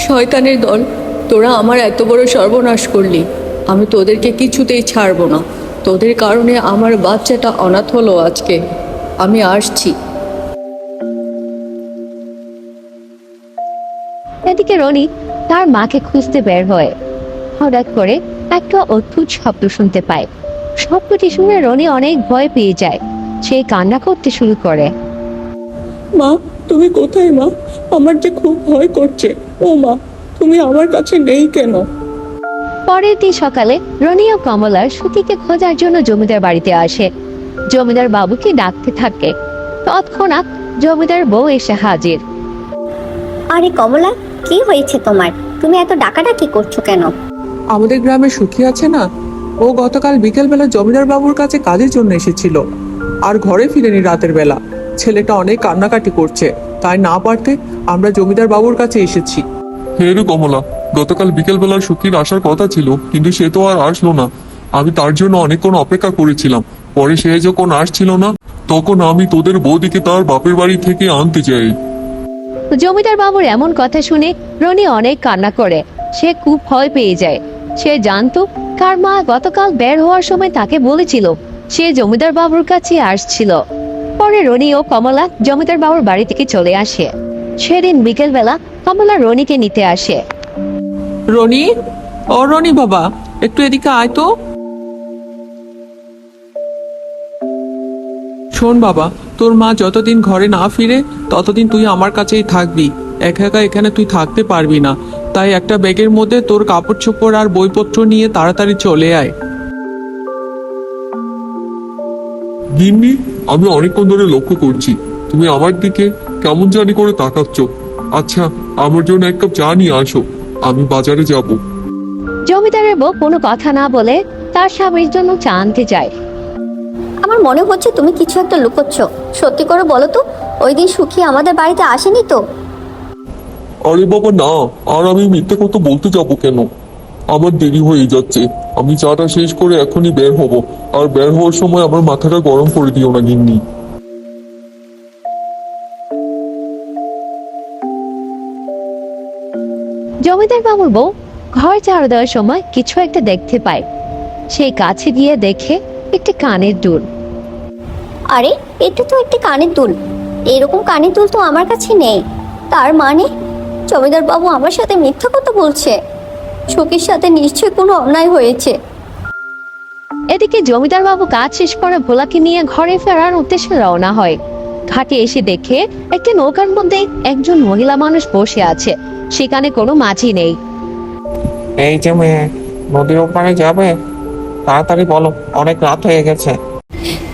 শয়তানের দল, তোরা আমার এত বড় সর্বনাশ করলি। আমি তোদেরকে কিছুতেই ছাড়বো না। তোদের কারণে আমার বাচ্চাটা অনাথ হলো আজকে। আমি আসছি। এদিকে রনি তার মাকে খুঁজতে বের হয়। হঠাৎ করে একটা অদ্ভুত শব্দ শুনতে পায়। শব্দটি শুনে রনি অনেক ভয় পেয়ে যায়। সে কান্না করতে শুরু করে। মা, তুমি কোথায় মা? আমার যে খুব ভয় করছে। ও মা, তুমি আমার কাছে নেই কেন? পরের দিন সকালে রনি ও কমলার সুতিকে খোঁজার জন্য জমিদার বাড়িতে আসে। জমিদার বাবুকে ডাকতে থাকে। তৎক্ষণাৎ জমিদার বউ এসে হাজির। আরে কমলা, কি হয়েছে তোমার? তুমি এত ডাকাডাকি করছো কেন? আমাদের গ্রামে সুখী আছে না, ও গতকাল বিকেলবেলা জমিদার বাবুর কাছে কাজের জন্য এসেছিল, আর ঘরে ফিরেনি রাতের বেলা। ছেলেটা অনেক কান্নাকাটি করছে, তাই না পারতে আমরা জমিদার বাবুর কাছে এসেছি। হে রে কমলা, গতকাল বিকেলবেলা সুখীর আসার কথা ছিল, কিন্তু সে তো আর আসলো না। আমি তার জন্য অনেকক্ষণ অপেক্ষা করেছিলাম। পরে সে যখন আসছিল না, তখন আমি তোদের বৌদিকে তার বাপের বাড়ি থেকে আনতে চাই। জমিদার বাবুর এমন কথা শুনে রনি অনেক কান্না করে। সে খুব ভয় পেয়ে যায়। সে জানতো কার মা গতকাল বের হওয়ার সময় তাকে বলেছিল সে জমিদার বাবুর কাছে আসছিল। পরে রনি ও কমলা জমিদার বাবুর বাড়ি থেকে চলে আসে। সেদিন বিকেলবেলা কমলা রনিকে নিতে আসে। রনি, ও রনি বাবা, একটু এদিকে আয় তো। শোন বাবা, তোর মা যতদিন ঘরে না ফিরে ততদিন তুই আমার কাছেই থাকবি। একা একা এখানে তুই থাকতে পারবি না, তাই একটা ব্যাগের মধ্যে তোর কাপড় চোপড় আর বইপত্র নিয়ে তাড়াতাড়ি চলে আয়। গিন্নি, আমি অনেকক্ষণ ধরে লক্ষ্য করছি তুমি আমার দিকে কেমন জানি করে তাকাচ্ছ। আচ্ছা, আমার জন্য এক কাপ চা নিয়ে আসো, আমি বাজারে যাব। জমিদারের বউ কোনো কথা না বলে তার স্বামীর জন্য চা আনতে যায়। আমার মনে হচ্ছে তুমি কিছু একটা লুকোচ্ছ। সত্যি করে বলো তো, ওই দিন সুখী আমাদের বাড়িতে আসেনি তো? আরে বাবা না, আর আমি মিথ্যে কথা বলতে যাবো কেন? আমার দেরি হয়ে যাচ্ছে। আমি চাটা শেষ করে এখনই বের হব। আর বের হওয়ার সময় আমার মাথাটা গরম করে দিও না গিন্নি। জমিদার বাবুর বউ ঘর ঝাড়ু দেওয়ার সময় কিছু একটা দেখতে পায়। সেই কাছে গিয়ে দেখে একটি কানের দুল। আরে, এটা তো একটি কানের দুল। এরকম কানের দুল তো আমার কাছে নেই। তার মানে জমিদার বাবু আমার সাথে মিথ্যা কথা বলছে। সুখীর সাথে নিশ্চয়ই কোনো অন্যায় হয়েছে। এদিকে জমিদার বাবু কাজ শেষ করে ভোলাকে নিয়ে ঘরে ফেরার উদ্দেশ্যে রওনা হয়। ঘাটে এসে দেখে একটি নৌকার মধ্যে একজন মহিলা মানুষ বসে আছে। সেখানে কোনো মাঝি নেই। এই যে মেয়ে, নদীর ওপারে যাবে? তাড়াতাড়ি বলো, অনেক রাত হয়ে গেছে।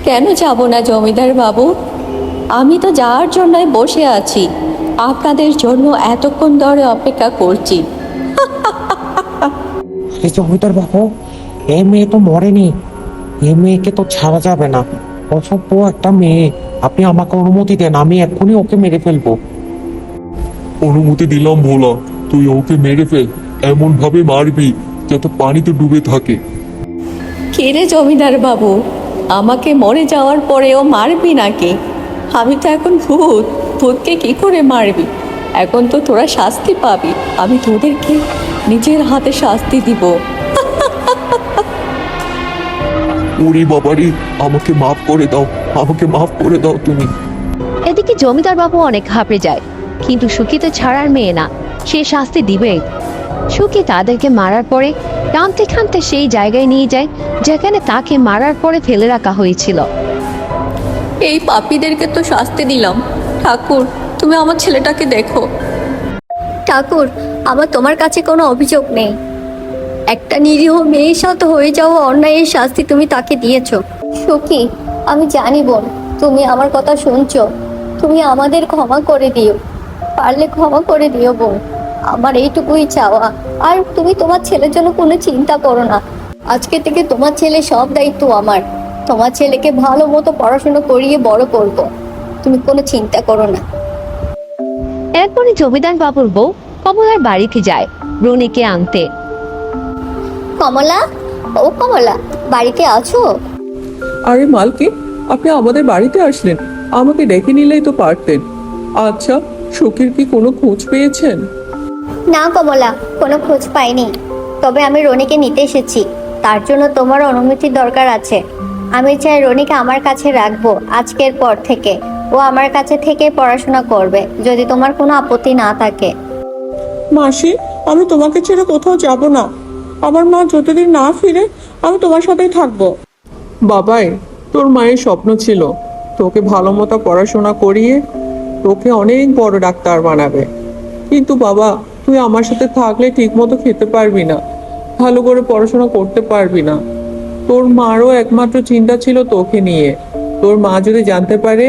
কেন যাব না জমিদার বাবু? আমি তো যাওয়ার জন্যই বসে আছি। আপনাদের জন্য এতক্ষণ ধরে অপেক্ষা করছি। আরে জমিদার বাবু, এই মেয়ে তো মরেনি। এই মেয়েকে তো ছাড়া যাবে না। অসভ্য একটা মেয়ে। আপনি আমাকে অনুমতি দেন, আমি এক্ষুনি ওকে মেরে ফেলবো। অনুমতি দিলাম ভোলা, তুই ওকে মেরে ফেল। এমন ভাবে মারবি যাতে পানিতে ডুবে থাকে। কে রে জমিদার বাবু, আমাকে মরে যাওয়ার পরেও মারবি নাকি? আমি তো এখন ভূত, ভূতকে কি করে মারবি? এখন তো তোরা শাস্তি পাবি। আমি তোদেরকে নিজের হাতে শাস্তি দিব। ওরে বাবারে, আমাকে মাফ করে দাও, আমাকে মাফ করে দাও তুমি। এদিকে জমিদার বাবু অনেক ঘাবড়ে যায়। কিন্তু সুখী তো ছাড়ার মেয়ে না, সে শাস্তি দিবেই। সুখী তাদেরকে মারার পরে টানতে টানতে সেই জায়গায় নিয়ে যায় যেখানে তাকে মারার পরে ফেলে রাখা হয়েছিল। এই পাপীদেরকে তো শাস্তি দিলাম। ঠাকুর, তুমি আমার ছেলেটাকে দেখো। ঠাকুর, আমার তোমার কাছে কোনো অভিযোগ নেই। একটা নিরীহ মেয়ের সাথে হয়ে যাওয়া অন্যায়ের শাস্তি তুমি তাকে দিয়েছো। সুখী, আমি জানি বোন, তুমি আমার কথা শুনছো। তুমি আমাদের ক্ষমা করে দিও, পারলে ক্ষমা করে দিও বোন। আমার এইটুকুই চাওয়া। আর তুমি তোমার ছেলের জন্য কোনো চিন্তা করো না। আজকে থেকে তোমার ছেলে সব দায়িত্ব আমার। তোমার ছেলেকে ভালো মতো পড়াশোনা করিয়ে বড় করব। তুমি কোনো চিন্তা করো না। এরপরে জমিদার বাবুর বউ কমলার বাড়িতে যায় রনিকে আনতে। কমলা, ও কমলা, বাড়িতে আছো? আরে মালকিন, আপনি আমাদের বাড়িতে আসলেন, আমাকে ডেকে নিলেই তো পারতেন। আচ্ছা, সুখীর কি কোনো খোঁজ পেয়েছেন? না কমলা, কোনো খোঁজ পাইনি। তবে আমি রনিকে নিতে এসেছি, তার জন্য তোমার অনুমতির দরকার আছে। আমি চাই রনিকে আমার কাছে রাখবো আজকের পর থেকে। ও আমার কাছে থেকে পড়াশোনা করবে, যদি তোমার কোনো আপত্তি না থাকে। মাসি, আমি তোমাকে ছেড়ে কোথাও যাব না। আমার মা যতদিন না ফিরে আমি তোমার সাথেই থাকবো। বাবাই, তোর মায়ের স্বপ্ন ছিল তোকে ভালো মতো পড়াশোনা করিয়ে তোকে অনেক বড় ডাক্তার বানাবে। কিন্তু বাবা, তুই আমার সাথে থাকলে ঠিক মতো খেতে পারবি না, ভালো করে পড়াশোনা করতে পারবি না। তোর মারও একমাত্র চিন্তা ছিল তোকে নিয়ে। তোর মা যদি জানতে পারে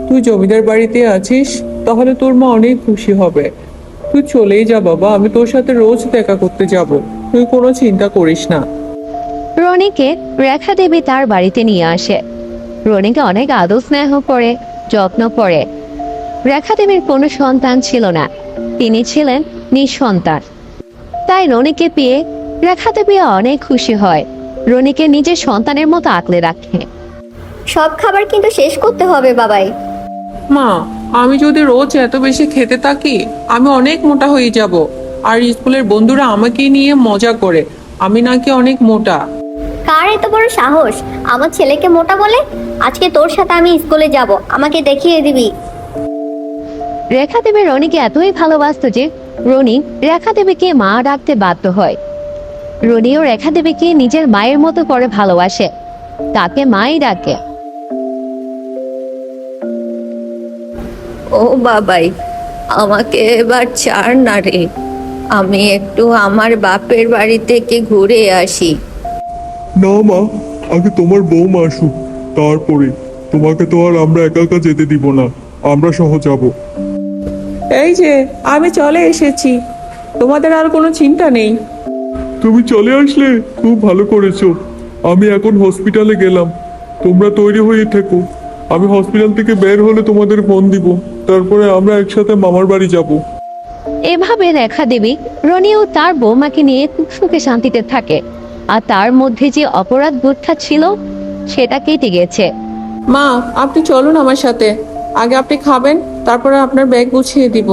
তুই জমিদার বাড়িতে আছিস, তাহলে তোর মা অনেক খুশি হবে। তুই চলেই যা বাবা, আমি তোর সাথে রোজ দেখা করতে যাব, তুই কোনো চিন্তা করিস না। রনিকে রেখা দেবী তার বাড়িতে নিয়ে আসে। রনিকে অনেক আদর স্নেহ করে, যত্ন করে। রেখা দেবীর কোনো সন্তান ছিল না, তিনি ছিলেন নিঃসন্তান। তাই রনিকে পেয়ে রেখা দেবী অনেক খুশি হয়, রনিকে নিজের সন্তানের মতো আগলে রাখে। সব খাবার কিন্তু শেষ করতে হবে বাবাই। মা, আমি যদি রোজ এত বেশি খেতে থাকি আমি অনেক মোটা হয়ে যাব। আর স্কুলের বন্ধুরা আমাকে নিয়ে মজা করে আমি নাকি অনেক মোটা। কার এত বড় সাহস আমার ছেলেকে মোটা বলে? আজকে তোর সাথে আমি স্কুলে যাব, আমাকে দেখিয়ে দিবি। রেখা দেবী রনিকে এতই ভালোবাসতো যে রনি রেখা দেবীকে মা ডাকতে বাধ্য হয়। রনিও রেখা দেবীকে নিজের মায়ের মতো করে ভালোবাসে, তাকে মাই ডাকে। ও বাবাই, আমাকে এবার ছাড় না রে, আমি একটু আমার বাপের বাড়ি থেকে ঘুরে আসি। না মা, আগে তোমার বৌমা আসুক, তারপরে। তোমাকে তো আর আমরা একা একা যেতে দিব না, আমরা সহ যাব। এই যে আমি চলে এসেছি, তোমাদের আর কোনো চিন্তা নেই। তুমি চলে আসলে, খুব ভালো করেছো। আমি এখন হসপিটালে গেলাম, তোমরা তৈরি হয়ে থেকো। আমি হসপিটাল থেকে বের হলে তোমাদের ফোন দিব, তারপরে আমরা একসাথে মামার বাড়ি যাব। এভাবে রেখা দেবী রনি ও তার বৌমাকে নিয়ে খুব সুখে শান্তিতে থাকে, আর তার মধ্যে যে অপরাধ বোধটা ছিল সেটা কেটে গেছে। মা, আপনি চলুন আমার সাথে। আগে আপনি খাবেন, তারপরে আপনার ব্যাগ গুছিয়ে দিব।